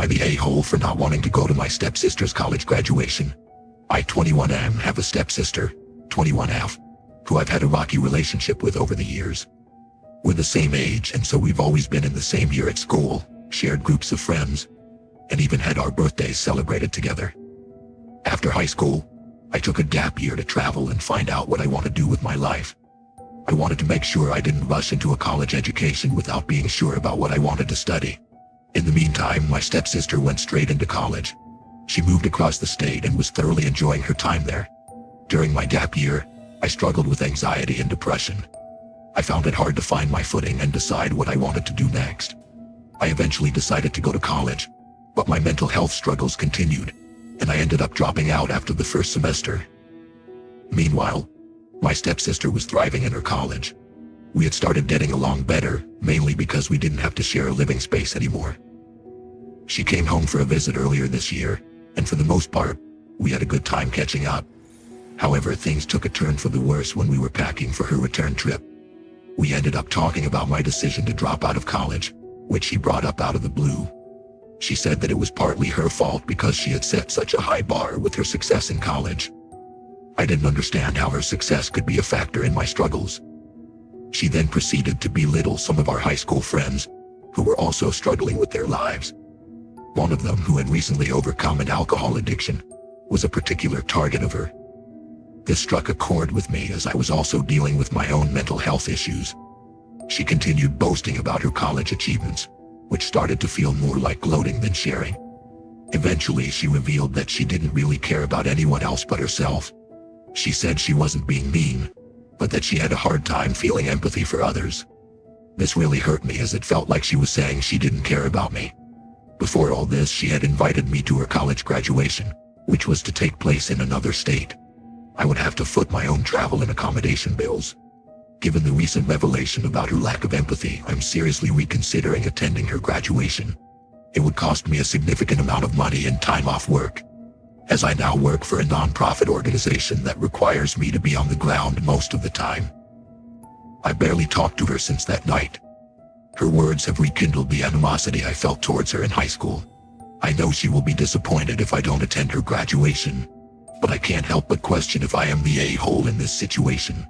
I the a-hole for not wanting to go to my stepsister's college graduation? I, 21M, have a stepsister, 21F, who I've had a rocky relationship with over the years. We're the same age, and so we've always been in the same year at school, shared groups of friends, and even had our birthdays celebrated together. After high school, I took a gap year to travel and find out what I want to do with my life. I wanted to make sure I didn't rush into a college education without being sure about what I wanted to study. In the meantime, my stepsister went straight into college. She moved across the state and was thoroughly enjoying her time there. During my gap year, I struggled with anxiety and depression. I found it hard to find my footing and decide what I wanted to do next. I eventually decided to go to college, but my mental health struggles continued, and I ended up dropping out after the first semester. Meanwhile, my stepsister was thriving in her college. We had started getting along better, mainly because we didn't have to share a living space anymore. She came home for a visit earlier this year, and for the most part, we had a good time catching up. However, things took a turn for the worse when we were packing for her return trip. We ended up talking about my decision to drop out of college, which she brought up out of the blue. She said that it was partly her fault because she had set such a high bar with her success in college. I didn't understand how her success could be a factor in my struggles. She then proceeded to belittle some of our high school friends, who were also struggling with their lives. One of them, who had recently overcome an alcohol addiction, was a particular target of her. This struck a chord with me as I was also dealing with my own mental health issues. She continued boasting about her college achievements, which started to feel more like gloating than sharing. Eventually, she revealed that she didn't really care about anyone else but herself. She said she wasn't being mean, but that she had a hard time feeling empathy for others. This really hurt me, as it felt like she was saying she didn't care about me. Before all this, she had invited me to her college graduation, which was to take place in another state. I would have to foot my own travel and accommodation bills. Given the recent revelation about her lack of empathy, I'm seriously reconsidering attending her graduation. It would cost me a significant amount of money and time off work, as I now work for a non-profit organization that requires me to be on the ground most of the time. I barely talked to her since that night. Her words have rekindled the animosity I felt towards her in high school. I know she will be disappointed if I don't attend her graduation, but I can't help but question if I am the a-hole in this situation.